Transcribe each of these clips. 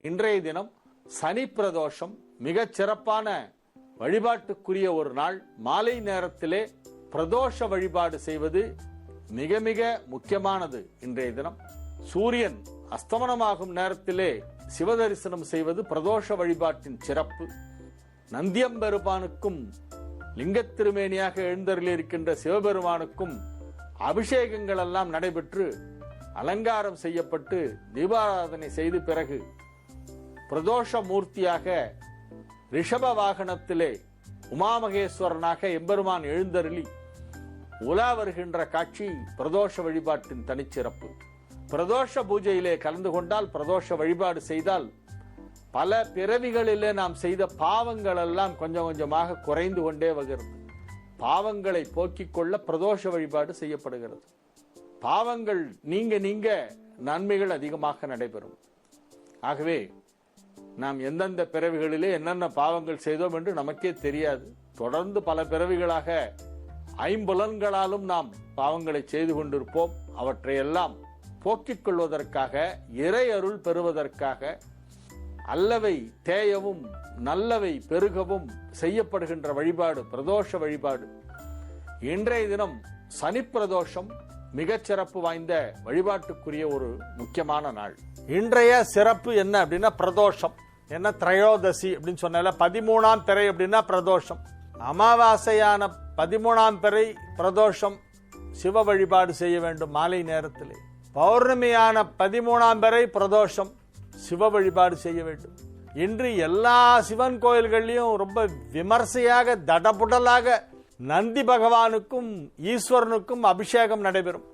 இன்றைய தினம் சனி பிரதோஷம், மிகச் சிறப்பான வழிபாட்டுக்குரிய ஒரு நாள். மாலை நேரத்திலே பிரதோஷ வழிபாடு செய்வது மிக மிக முக்கியமானது. இன்றைய தினம் சூரியன் அஸ்தமனமாகும் நேரத்திலே சிவதரிசனம் செய்வது பிரதோஷ வழிபாட்டின் சிறப்பு. நந்தியம்பெருமானுக்கும் லிங்கத்திருமேனியாக எழுந்தருளியிருக்கின்ற சிவபெருமானுக்கும் அபிஷேகங்கள் எல்லாம் நடைபெற்று அலங்காரம் செய்யப்பட்டு தீபாராதனை செய்து பிறகு பிரதோஷ மூர்த்தியாக ரிஷப வாகனத்திலே உமாமகேஸ்வரனாக எம்பெருமான் எழுந்தருளி உலா வருகின்ற காட்சி பிரதோஷ வழிபாட்டின் தனிச்சிறப்பு. பிரதோஷ பூஜையிலே கலந்து கொண்டால், பிரதோஷ வழிபாடு செய்தால் பல பிறவிகளிலே நாம் செய்த பாவங்கள் எல்லாம் கொஞ்சம் கொஞ்சமாக குறைந்து கொண்டே வருகிறது. பாவங்களை போக்கிக் கொள்ள பிரதோஷ வழிபாடு செய்யப்படுகிறது. பாவங்கள் நீங்க நன்மைகள் அதிகமாக நடைபெறும். ஆகவே நாம் எந்தெந்த பிறவிகளிலே என்னென்ன பாவங்கள் செய்தோம் என்று நமக்கே தெரியாது. தொடர்ந்து பல பிறவிகளாக ஐம்புலன்களாலும் நாம் பாவங்களை செய்து கொண்டிருப்போம். அவற்றையெல்லாம் போக்கிக் கொள்வதற்காக, இறை அருள் பெறுவதற்காக அல்லவை தேயவும் நல்லவை பெருகவும் செய்யப்படுகின்ற வழிபாடு பிரதோஷ வழிபாடு. இன்றைய தினம் சனி பிரதோஷம் மிகச் சிறப்பு வாய்ந்த வழிபாட்டுக்குரிய ஒரு முக்கியமான நாள். இன்றைய சிறப்பு என்ன அப்படின்னா பிரதோஷம். என்ன திரையோதசி அப்படின்னு சொன்னால 13ஆம் பிறை அப்படின்னா பிரதோஷம். அமாவாசையான 13ஆம் பிறை பிரதோஷம் சிவ வழிபாடு செய்ய வேண்டும் மாலை நேரத்திலே. பௌர்ணமியான 13ஆம் பிறை பிரதோஷம் சிவ வழிபாடு செய்ய வேண்டும். இன்று எல்லா சிவன் கோயில்கள்லையும் ரொம்ப விமர்சையாக தடபுடலாக நந்தி பகவானுக்கும் ஈஸ்வரனுக்கும் அபிஷேகம் நடைபெறும்.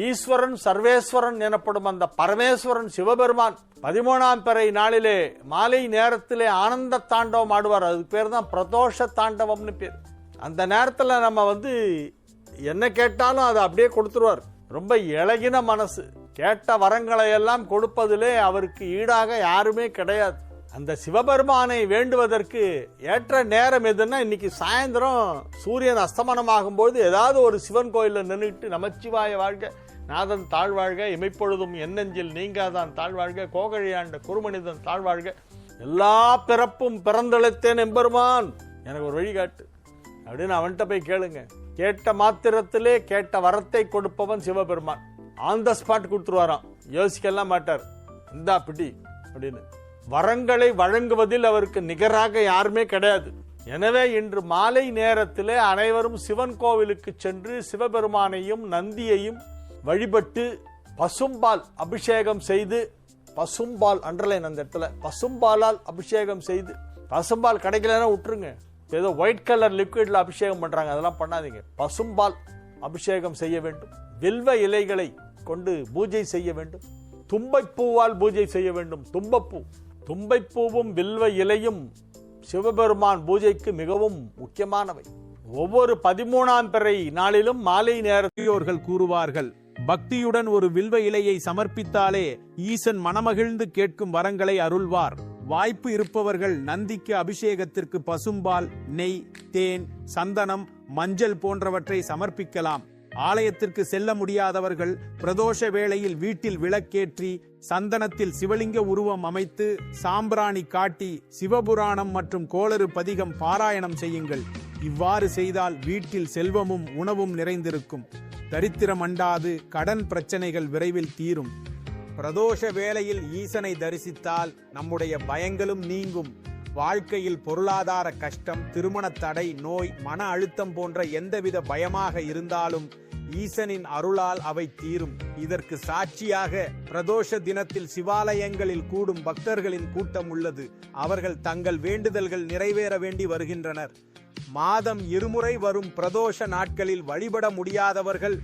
ஈஸ்வரன் சர்வேஸ்வரன் எனப்படும் அந்த பரமேஸ்வரன் சிவபெருமான் 13ஆம் பிறை நாளிலே மாலை நேரத்திலே ஆனந்த தாண்டவம் ஆடுவார். அதுக்கு பேர் தான் பிரதோஷ தாண்டவம்னு பேர். அந்த நேரத்தில் நம்ம என்ன கேட்டாலும் அதை அப்படியே கொடுத்துருவார். ரொம்ப இளகின மனசு, கேட்ட வரங்களை எல்லாம் கொடுப்பதிலே அவருக்கு ஈடாக யாருமே கிடையாது. அந்த சிவபெருமானை வேண்டுவதற்கு ஏற்ற நேரம் எதுன்னா, இன்னைக்கு சாயந்தரம் சூரியன் அஸ்தமனமாகும் போது ஏதாவது ஒரு சிவன் கோயிலில் நின்றுட்டு நமச்சிவாய வாழ்க, நாதன் தாழ்வாழ்க, இமைப்பொழுதும் என்னெஞ்சில் நீங்காதான் தாழ்வாழ்க, கோகழியாண்ட குருமனிதன் தாழ்வாழ்க, எல்லா பிறப்பும் பிறந்தளித்தேன் எம்பெருமான் எனக்கு ஒரு வழிகாட்டு அப்படின்னு அவன்கிட்ட போய் கேளுங்க. கேட்ட மாத்திரத்திலே கேட்ட வரத்தை கொடுப்பவன் சிவபெருமான். ஆன் த ஸ்பாட் கொடுத்துருவாராம், யோசிக்கலாம் மாட்டார். இந்தா பிடி அப்படின்னு. வரங்களை வழங்குவதில் அவருக்கு நிகராக யாருமே கிடையாது. எனவே இன்று மாலை நேரத்திலே அனைவரும் சிவன் கோவிலுக்கு சென்று சிவபெருமானையும் நந்தியையும் வழிபட்டு பசும்பால் அபிஷேகம் செய்து, பசும்பால் அண்டர்லைன் அந்த இடத்துல, பசும்பாலால் அபிஷேகம் செய்து, பசும்பால் கிடைக்கலன்னா விட்டுருங்க. ஏதோ ஒயிட் கலர் லிக்விட்ல அபிஷேகம் பண்றாங்க, அதெல்லாம் பண்ணாதீங்க. பசும்பால் அபிஷேகம் செய்ய வேண்டும். வில்வ இலைகளை கொண்டு பூஜை செய்ய வேண்டும். தும்பைப்பூவால் பூஜை செய்ய வேண்டும். தும்பைப்பூவும் வில்வ இலையும் சிவபெருமான் பூஜைக்கு மிகவும் முக்கியமானவை. ஒவ்வொரு 13ஆம் பிறை நாளிலும் மாலை நேரத்தில் கூறுவார்கள், பக்தியுடன் ஒரு வில்வ இலையை சமர்ப்பித்தாலே ஈசன் மனமகிழ்ந்து கேட்கும் வரங்களை அருள்வார். வாய்ப்பு இருப்பவர்கள் நந்திக்கு அபிஷேகத்திற்கு பசும்பால், நெய், தேன், சந்தனம், மஞ்சள் போன்றவற்றை சமர்ப்பிக்கலாம். ஆலயத்திற்கு செல்ல முடியாதவர்கள் பிரதோஷ வேளையில் வீட்டில் விளக்கேற்றி சந்தனத்தில் சிவலிங்க உருவம் அமைத்து சாம்பிராணி காட்டி சிவபுராணம் மற்றும் கோளறு பதிகம் பாராயணம் செய்யுங்கள். இவ்வாறு செய்தால் வீட்டில் செல்வமும் உணவும் நிறைந்திருக்கும். தரித்திரம் அண்டாது, கடன் பிரச்சனைகள் விரைவில் தீரும். பிரதோஷ வேளையில் ஈசனை தரிசித்தால் நம்முடைய பயங்களும் நீங்கும். வாழ்க்கையில் பொருளாதார கஷ்டம், திருமண தடை, நோய், மன அழுத்தம் போன்ற எந்தவித பயமாக இருந்தாலும் ஈசனின் அருளால் அவை தீரும். இதற்கு சாட்சியாக பிரதோஷ தினத்தில் சிவாலயங்களில் கூடும் பக்தர்களின் கூட்டம் உள்ளது. அவர்கள் தங்கள் வேண்டுதல்கள் நிறைவேற வேண்டி வருகின்றனர். மாதம் இருமுறை வரும் பிரதோஷ நாட்களில் வழிபட முடியாதவர்கள்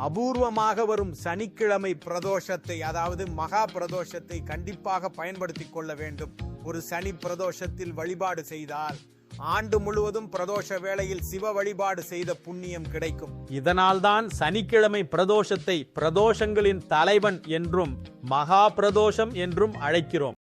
அபூர்வமாக வரும் சனிக்கிழமை பிரதோஷத்தை, அதாவது மகா பிரதோஷத்தை கண்டிப்பாக பயன்படுத்திக் கொள்ள வேண்டும். ஒரு சனி பிரதோஷத்தில் வழிபாடு செய்தால் ஆண்டு முழுவதும் பிரதோஷ வேளையில் சிவ வழிபாடு செய்த புண்ணியம் கிடைக்கும். இதனால்தான் சனிக்கிழமை பிரதோஷத்தை பிரதோஷங்களின் தலைவன் என்றும் மகா பிரதோஷம் என்றும் அழைக்கிறோம்.